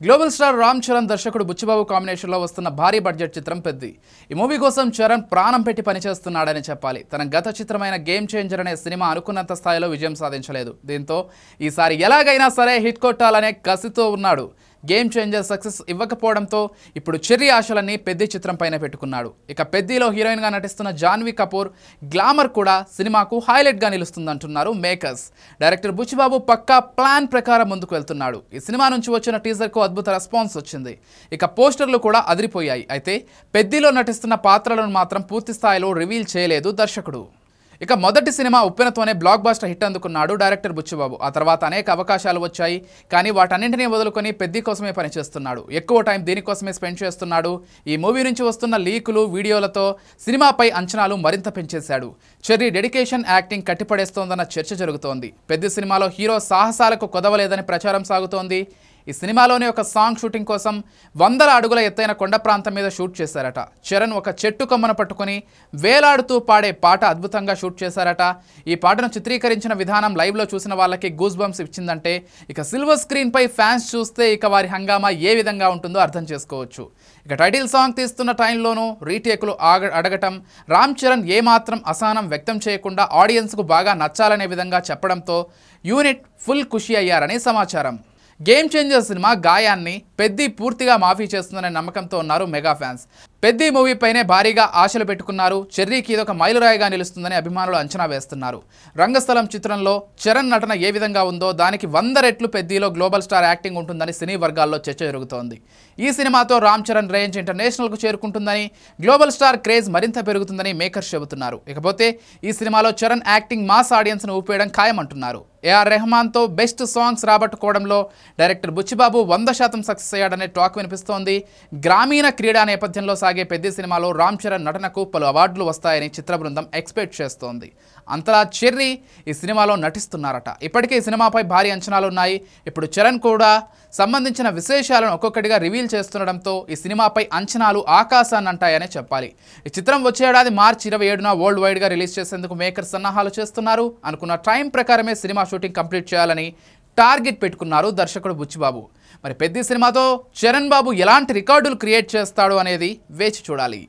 Global star Ram Charan దర్శకుడు బుచ్చిబాబు కాంబినేషన్లో వస్తున్న భారీ బడ్జెట్ చిత్రం పెద్ది. ఈ మూవీ కోసం చరణ్ ప్రాణం పెట్టి పనిచేస్తున్నాడని చెప్పాలి. తన గత చిత్రమైన గేమ్ చేంజర్ అనే సినిమా అనుకున్నంత స్థాయిలో విజయం సాధించలేదు. దీంతో ఈసారి ఎలాగైనా సరే హిట్ కొట్టాలనే కసితో ఉన్నాడు. గేమ్ చేంజర్ సక్సెస్ ఇవ్వకపోవడంతో ఇప్పుడు చెర్రీ ఆశలన్నీ పెద్ది చిత్రంపైనే పెట్టుకున్నాడు. ఇక పెద్దిలో హీరోయిన్గా నటిస్తున్న జాన్వీ కపూర్ గ్లామర్ కూడా సినిమాకు హైలైట్గా నిలుస్తుందంటున్నారు మేకర్స్. డైరెక్టర్ బుచ్చిబాబు పక్కా ప్లాన్ ప్రకారం ముందుకు వెళ్తున్నాడు. ఈ సినిమా నుంచి వచ్చిన టీజర్కు అద్భుత రెస్పాన్స్ వచ్చింది. ఇక పోస్టర్లు కూడా అదిరిపోయాయి. అయితే పెద్దిలో నటిస్తున్న పాత్రలను మాత్రం పూర్తి స్థాయిలో రివీల్ చేయలేదు దర్శకుడు. ఇక మొదటి సినిమా ఉప్పెనతోనే బ్లాక్ బాస్టర్ హిట్ అందుకున్నాడు డైరెక్టర్ బుచ్చిబాబు. ఆ తర్వాత అనేక అవకాశాలు వచ్చాయి, కానీ వాటన్నింటినీ వదులుకొని పెద్ది కోసమే పనిచేస్తున్నాడు. ఎక్కువ టైం దీనికోసమే స్పెండ్ చేస్తున్నాడు. ఈ మూవీ నుంచి వస్తున్న లీకులు, వీడియోలతో సినిమాపై అంచనాలు మరింత పెంచేశాడు. చెర్రీ డెడికేషన్, యాక్టింగ్ కట్టిపడేస్తోందన్న చర్చ జరుగుతోంది. పెద్ది సినిమాలో హీరో సాహసాలకు కొదవలేదని ప్రచారం సాగుతోంది. ఈ సినిమాలోని ఒక సాంగ్ షూటింగ్ కోసం 100 అడుగుల ఎత్తైన కొండ ప్రాంతం మీద షూట్ చేశారట. చరణ్ ఒక చెట్టు కొమ్మను పట్టుకుని వేలాడుతూ పాడే పాట అద్భుతంగా షూట్ చేశారట. ఈ పాటను చిత్రీకరించిన విధానం లైవ్లో చూసిన వాళ్ళకి గూస్ బంప్స్ ఇచ్చిందంటే ఇక సిల్వర్ స్క్రీన్పై ఫ్యాన్స్ చూస్తే ఇక వారి హంగామా ఏ విధంగా ఉంటుందో అర్థం చేసుకోవచ్చు. ఇక టైటిల్ సాంగ్ తీస్తున్న టైంలోనూ రీటేకులు అడగటం, రామ్ చరణ్ ఏమాత్రం అసహనం వ్యక్తం చేయకుండా ఆడియన్స్కు బాగా నచ్చాలనే విధంగా చెప్పడంతో యూనిట్ ఫుల్ ఖుషి అయ్యారని సమాచారం. గేమ్ చేంజర్ సినిమా గాయాన్ని పెద్ది పూర్తిగా మాఫీ చేస్తుందనే నమ్మకంతో ఉన్నారు మెగా ఫ్యాన్స్. పెద్ది మూవీపైనే భారీగా ఆశలు పెట్టుకున్నారు. చెర్రీకి ఇదొక మైలురాయిగా నిలుస్తుందని అభిమానులు అంచనా వేస్తున్నారు. రంగస్థలం చిత్రంలో చరణ్ నటన ఏ విధంగా ఉందో దానికి 100 రెట్లు పెద్దిలో గ్లోబల్ స్టార్ యాక్టింగ్ ఉంటుందని సినీ వర్గాల్లో చర్చ జరుగుతోంది. ఈ సినిమాతో రామ్ చరణ్ రేంజ్ ఇంటర్నేషనల్కు చేరుకుంటుందని, గ్లోబల్ స్టార్ క్రేజ్ మరింత పెరుగుతుందని మేకర్స్ చెబుతున్నారు. ఇకపోతే ఈ సినిమాలో చరణ్ యాక్టింగ్ మాస్ ఆడియన్స్ను ఊపేయడం ఖాయమంటున్నారు. ఏఆర్ రెహమాన్తో బెస్ట్ సాంగ్స్ రాబట్టుకోవడంలో డైరెక్టర్ బుచ్చిబాబు 100% సక్సెస్ అయ్యాడనే టాక్ వినిపిస్తోంది. గ్రామీణ క్రీడా నేపథ్యంలో సాగే పెద్ది సినిమాలో రామ్ చరణ్ నటనకు పలు అవార్డులు వస్తాయని చిత్ర బృందం ఎక్స్పెక్ట్ చేస్తోంది. అంతలా చెర్రీ ఈ సినిమాలో నటిస్తున్నారట. ఇప్పటికే ఈ సినిమాపై భారీ అంచనాలు ఉన్నాయి. ఇప్పుడు చరణ్ కూడా సంబంధించిన విశేషాలను ఒక్కొక్కటిగా రివీల్ చేస్తుండడంతో ఈ సినిమాపై అంచనాలు ఆకాశాన్ని అంటాయనే చెప్పాలి. ఈ చిత్రం వచ్చే ఏడాది మార్చి 27న వరల్డ్ వైడ్గా రిలీజ్ చేసేందుకు మేకర్స్ సన్నాహాలు చేస్తున్నారు. అనుకున్న టైం ప్రకారమే సినిమా షూటింగ్ కంప్లీట్ చేయాలని టార్గెట్ పెట్టుకున్నారు దర్శకుడు బుచ్చిబాబు. మరి పెద్ది సినిమాతో చరణ్ బాబు ఎలాంటి రికార్డులు క్రియేట్ చేస్తాడు అనేది వేచి చూడాలి.